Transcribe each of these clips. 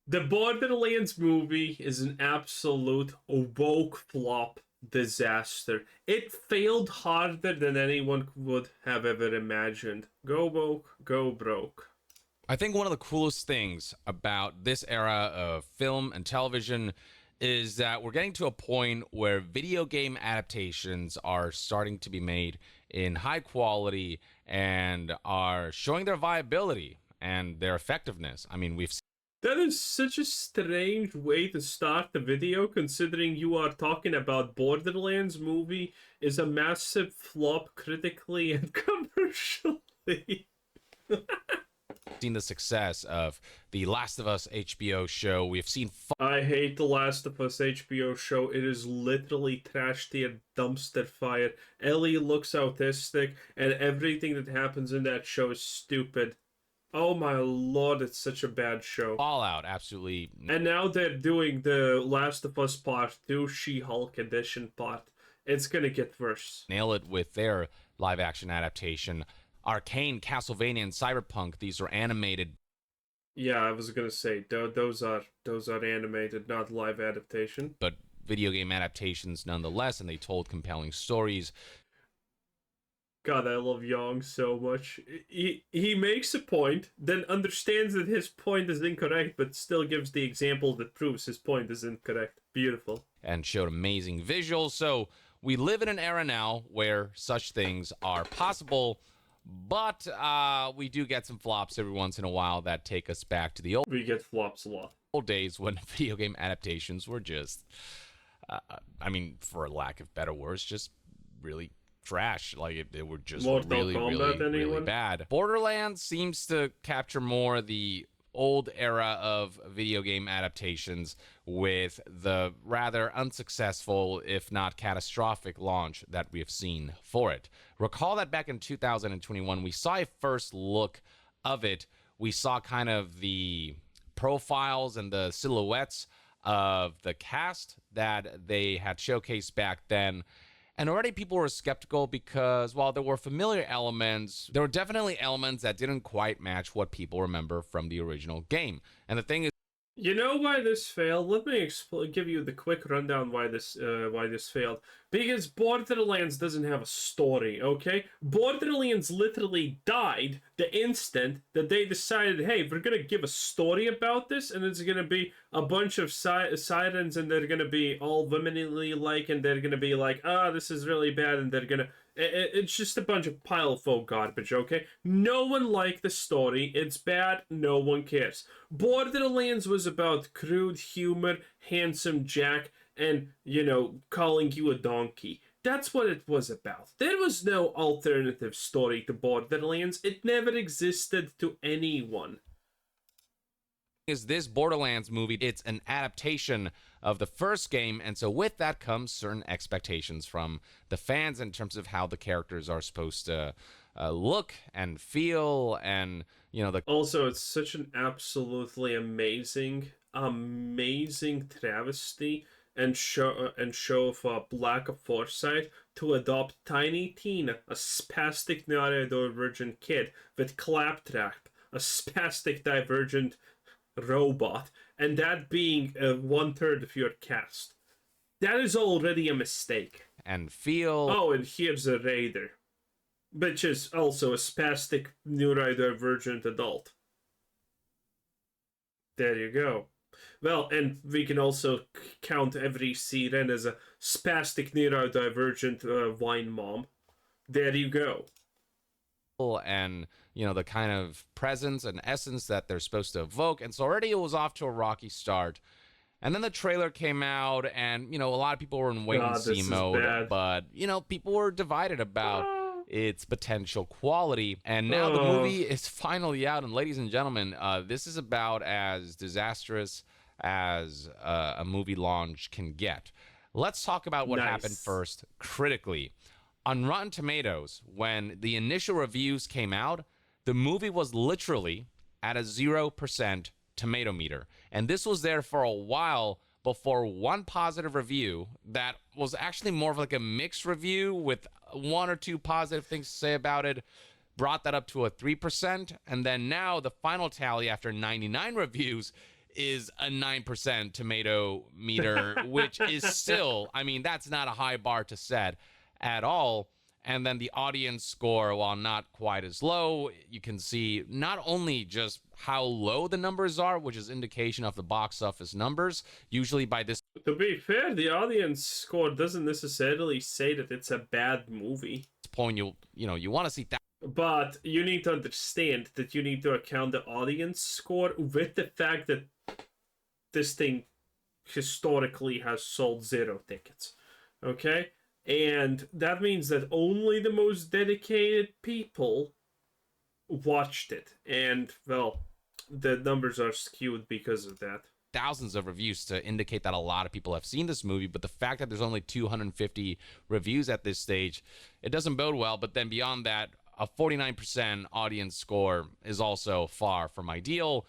The Borderlands movie is an absolute woke flop disaster. It failed harder than anyone would have ever imagined. Go woke, go broke. I think one of the coolest things about this era of film and television is that we're getting to a point where video game adaptations are starting to be made in high quality and are showing their viability and their effectiveness. I mean, we've That is such a strange way to start the video, considering you are talking about Borderlands movie is a massive flop critically and commercially. seen the success of the Last of Us HBO show. We've seen I hate The Last of Us HBO show. It is literally trash tier dumpster fire. Ellie looks autistic, and everything that happens in that show is stupid. Oh my lord, it's such a bad show. Fallout, absolutely. And now they're doing the Last of Us Part 2 She-Hulk edition part. It's gonna get worse. Nail it with their live action adaptation. Arcane, Castlevania, and Cyberpunk, these are animated. Yeah, I was gonna say those are animated, not live adaptation. But video game adaptations nonetheless, and they told compelling stories. God, I love Young so much. He makes a point, then understands that his point is incorrect, but still gives the example that proves his point is incorrect. Beautiful. And showed amazing visuals. So we live in an era now where such things are possible, but we do get some flops every once in a while that take us back to the We get flops a lot. old days when video game adaptations were just, I mean, for lack of better words, just really trash. Like they were just really bad. Borderlands seems to capture more the old era of video game adaptations with the rather unsuccessful, if not catastrophic, launch that we have seen for it. Recall that back in 2021, we saw a first look of it. We saw kind of the profiles and the silhouettes of the cast that they had showcased back then. And already people were skeptical because while there were familiar elements, there were definitely elements that didn't quite match what people remember from the original game. And the thing is, You know why this failed? Let me give you the quick rundown why this failed. Because Borderlands doesn't have a story, okay? Borderlands literally died the instant that they decided, hey, we're gonna give a story about this, and it's gonna be a bunch of sirens, and they're gonna be all womanly like, and they're gonna be like, this is really bad, and they're gonna. It's just a bunch of pile of folk garbage, okay? No one liked the story. It's bad. No one cares. Borderlands was about crude humor, handsome Jack, and, calling you a donkey. That's what it was about. There was no alternative story to Borderlands. It never existed to anyone. this Borderlands movie, it's an adaptation of the first game, and so with that comes certain expectations from the fans in terms of how the characters are supposed to look and feel, and Also, it's such an absolutely amazing travesty and show of lack of foresight to adopt Tiny Tina, a spastic neurodivergent kid, with Claptrap, a spastic divergent robot, and that being 1/3 of your cast. That is already a mistake. and feel. Oh, and here's a Raider, which is also a spastic neurodivergent adult. There you go. Well, and we can also count every siren as a spastic neurodivergent wine mom. There you go. And the kind of presence and essence that they're supposed to evoke, and so already it was off to a rocky start. And then the trailer came out, and a lot of people were in wait and see mode, but people were divided about its potential quality. And now the movie is finally out, and ladies and gentlemen, this is about as disastrous as a movie launch can get. Let's talk about what happened first critically. On Rotten Tomatoes, when the initial reviews came out, the movie was literally at a 0% tomato meter. And this was there for a while before one positive review that was actually more of like a mixed review with one or two positive things to say about it brought that up to a 3%. And then now the final tally after 99 reviews is a 9% tomato meter, which is still, I mean, that's not a high bar to set at all. And then the audience score, while not quite as low, you can see not only just how low the numbers are, which is indication of the box office numbers. Usually by this To be fair, the audience score doesn't necessarily say that it's a bad movie. point, you want to see that. But you need to understand that you need to account the audience score with the fact that this thing historically has sold 0 tickets. Okay? And that means that only the most dedicated people watched it. And, well, the numbers are skewed because of that. Thousands of reviews to indicate that a lot of people have seen this movie, but the fact that there's only 250 reviews at this stage, it doesn't bode well. But then beyond that, a 49% audience score is also far from ideal.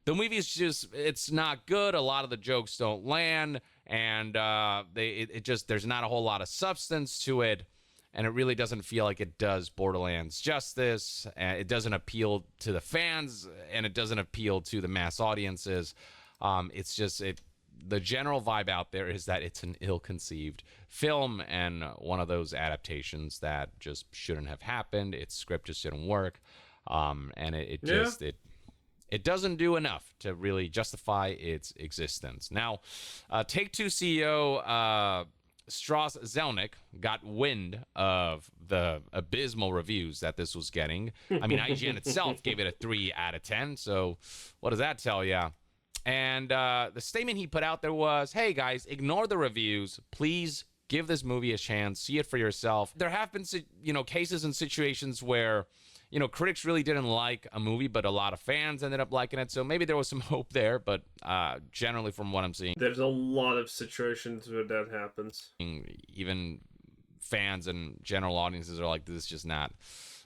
The movie is just, it's not good. A lot of the jokes don't land, and there's not a whole lot of substance to it, and it really doesn't feel like it does Borderlands justice. It doesn't appeal to the fans, and it doesn't appeal to the mass audiences. It's just, the general vibe out there is that it's an ill-conceived film and one of those adaptations that just shouldn't have happened. Its script just didn't work, and it doesn't do enough to really justify its existence. Now, Take-Two CEO Strauss Zelnick got wind of the abysmal reviews that this was getting. I mean, IGN itself gave it a 3 out of 10, so what does that tell you? And the statement he put out there was, hey, guys, ignore the reviews. Please give this movie a chance. See it for yourself. There have been, cases and situations where, critics really didn't like a movie, but a lot of fans ended up liking it. So maybe there was some hope there. But generally, from what I'm seeing, there's a lot of situations where that happens. Even fans and general audiences are like, this is just not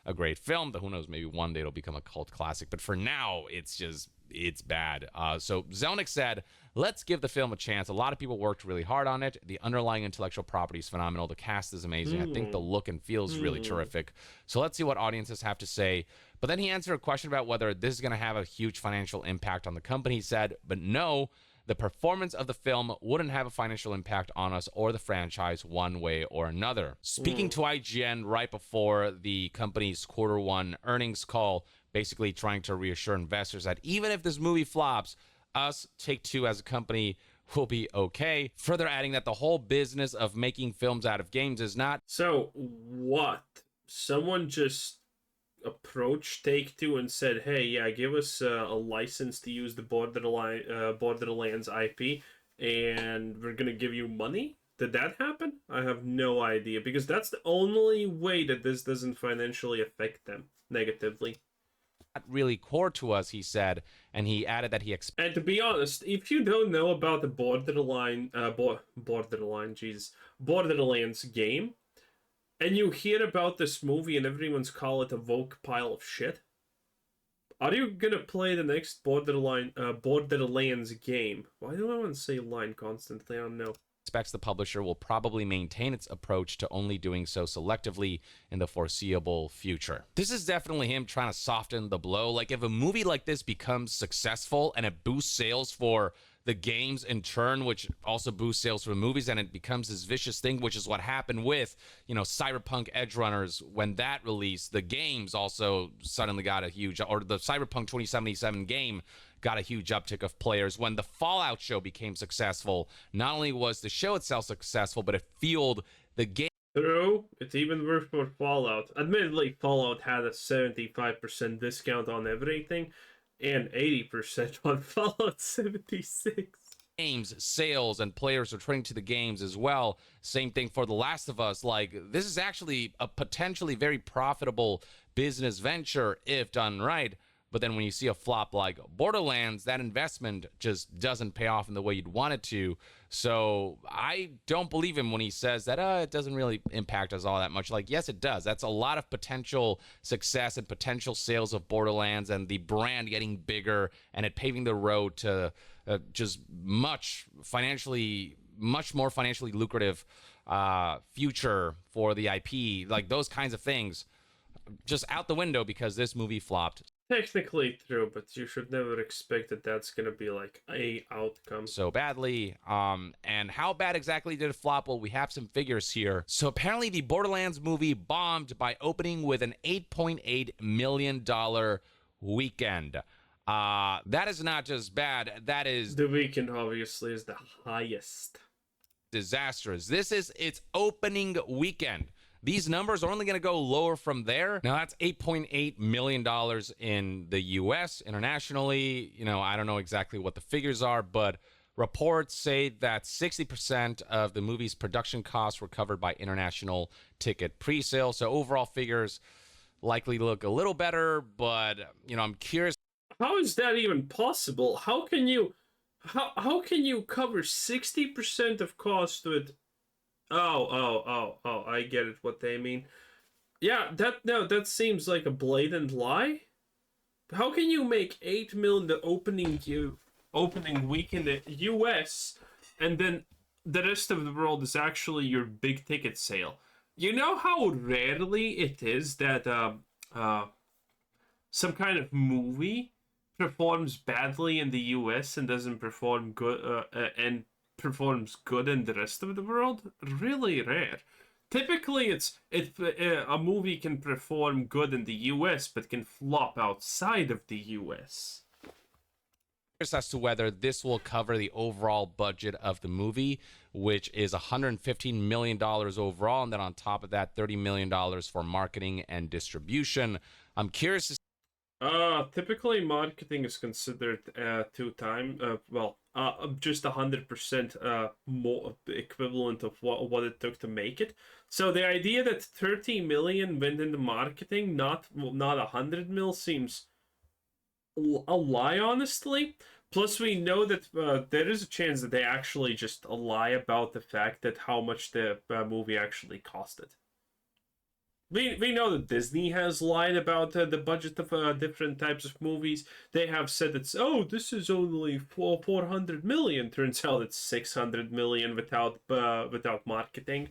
a great film. But who knows, maybe one day it'll become a cult classic. But for now, it's bad. So Zelnick said, let's give the film a chance. A lot of people worked really hard on it. The underlying intellectual property is phenomenal. The cast is amazing. I think the look and feel is really terrific. So let's see what audiences have to say. But then he answered a question about whether this is going to have a huge financial impact on the company. He said, but no, the performance of the film wouldn't have a financial impact on us or the franchise one way or another. Speaking to IGN right before the company's Q1 earnings call, basically trying to reassure investors that even if this movie flops, us, Take-Two as a company, will be okay. Further adding that the whole business of making films out of games is not... So, what? Someone just approached Take-Two and said, hey, yeah, give us a license to use the Borderlands IP, and we're gonna give you money? Did that happen? I have no idea, because that's the only way that this doesn't financially affect them negatively. Not really core to us, he said, and he added that he and to be honest, if you don't know about the Borderlands game, and you hear about this movie and everyone's call it a woke pile of shit, are you gonna play the next Borderlands game? Why do I want to say line constantly? I don't know. Expects the publisher will probably maintain its approach to only doing so selectively in the foreseeable future. This is definitely him trying to soften the blow. Like, if a movie like this becomes successful and it boosts sales for the games in turn, which also boosts sales for the movies, and it becomes this vicious thing, which is what happened with, Cyberpunk Edge Runners. When that released, the games also suddenly got a huge, or the Cyberpunk 2077 game got a huge uptick of players. When the Fallout show became successful, not only was the show itself successful, but it fueled the game. True, it's even worse for Fallout. Admittedly, Fallout had a 75% discount on everything, and 80% on Fallout 76. Games, sales, and players returning to the games as well. Same thing for The Last of Us. Like, this is actually a potentially very profitable business venture if done right. But then when you see a flop like Borderlands, that investment just doesn't pay off in the way you'd want it to. So I don't believe him when he says that it doesn't really impact us all that much. Like, yes, it does. That's a lot of potential success and potential sales of Borderlands and the brand getting bigger and it paving the road to just much more financially lucrative future for the IP. Like, those kinds of things just out the window because this movie flopped. Technically true, but you should never expect that that's gonna be like a outcome. so badly. And how bad exactly did it flop? Well, we have some figures here. So apparently the Borderlands movie bombed by opening with an $8.8 million weekend. That is not just bad, that is The weekend obviously is the highest. disastrous. This is its opening weekend. These numbers are only going to go lower from there. Now, that's $8.8 million in the US. Internationally, I don't know exactly what the figures are, but reports say that 60% of the movie's production costs were covered by international ticket pre-sale. So overall figures likely look a little better, but, I'm curious. How is that even possible? How can you cover 60% of cost with oh, I get it what they mean. Yeah, that seems like a blatant lie. How can you make 8 million the opening week in the US and then the rest of the world is actually your big ticket sale? You know how rarely it is that some kind of movie performs badly in the US and doesn't perform good and performs good in the rest of the world? Really rare. Typically, it's a movie can perform good in the US but can flop outside of the US. As to whether this will cover the overall budget of the movie, which is $115 million overall, and then on top of that, $30 million for marketing and distribution. I'm curious to Typically marketing is considered just 100% more equivalent of what it took to make it. So the idea that 30 million went into marketing, not 100 mil, seems a lie, honestly. Plus, we know that there is a chance that they actually just lie about the fact that how much the movie actually costed. We know that Disney has lied about the budget of different types of movies. They have said this is only 400 million. Turns out it's 600 million without marketing.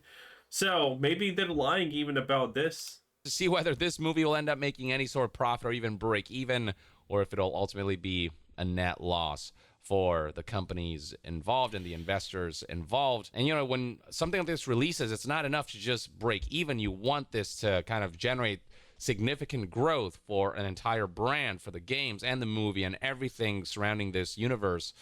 So maybe they're lying even about this. see whether this movie will end up making any sort of profit or even break even, or if it'll ultimately be a net loss for the companies involved and the investors involved. And, when something like this releases, it's not enough to just break even. You want this to kind of generate significant growth for an entire brand, for the games and the movie and everything surrounding this universe.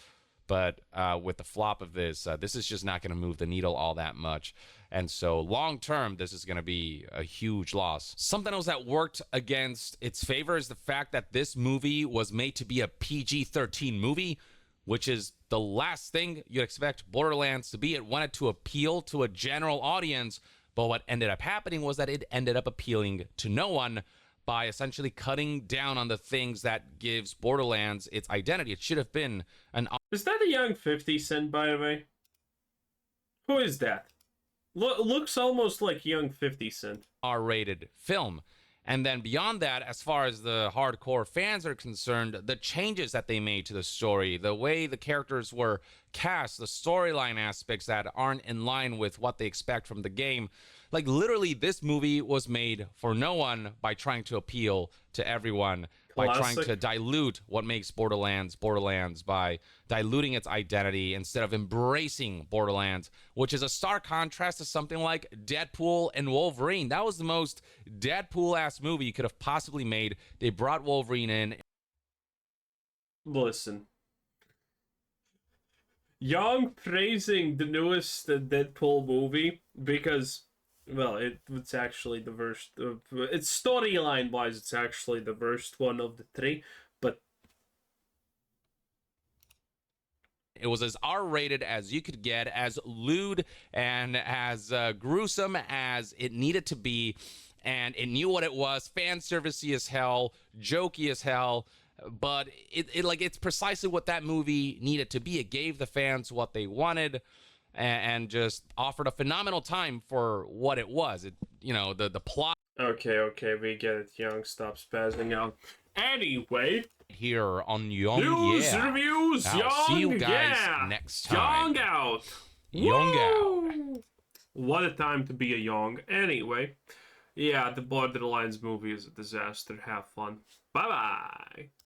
But with the flop of this, this is just not going to move the needle all that much. And so long term, this is going to be a huge loss. Something else that worked against its favor is the fact that this movie was made to be a PG-13 movie, which is the last thing you'd expect Borderlands to be. It wanted to appeal to a general audience, but what ended up happening was that it ended up appealing to no one by essentially cutting down on the things that gives Borderlands its identity. It should have been an... Is that a young 50 Cent, by the way? Who is that? Looks almost like young 50 Cent. R-rated film. And then beyond that, as far as the hardcore fans are concerned, the changes that they made to the story, the way the characters were cast, the storyline aspects that aren't in line with what they expect from the game. Like, literally, this movie was made for no one by trying to appeal to everyone, by trying to dilute what makes Borderlands Borderlands, by diluting its identity instead of embracing Borderlands, which is a stark contrast to something like Deadpool and Wolverine. That was the most Deadpool-ass movie you could have possibly made. They brought Wolverine in. Listen. Young praising the newest Deadpool movie because... Well, it's actually the worst. It's storyline-wise, it's actually the worst one of the three, but... It was as R-rated as you could get, as lewd and as gruesome as it needed to be, and it knew what it was, fan servicey as hell, jokey as hell, but it's precisely what that movie needed to be. It gave the fans what they wanted, and just offered a phenomenal time for what it was. The plot. Okay, we get it. Young, stop spazzing out. Anyway, here on Young News Yeah. Reviews, I'll Young see you guys Yeah. next time. Young out. Young Woo! out. What a time to be a young. Anyway, Yeah, the Borderlands movie is a disaster. Have fun. Bye bye.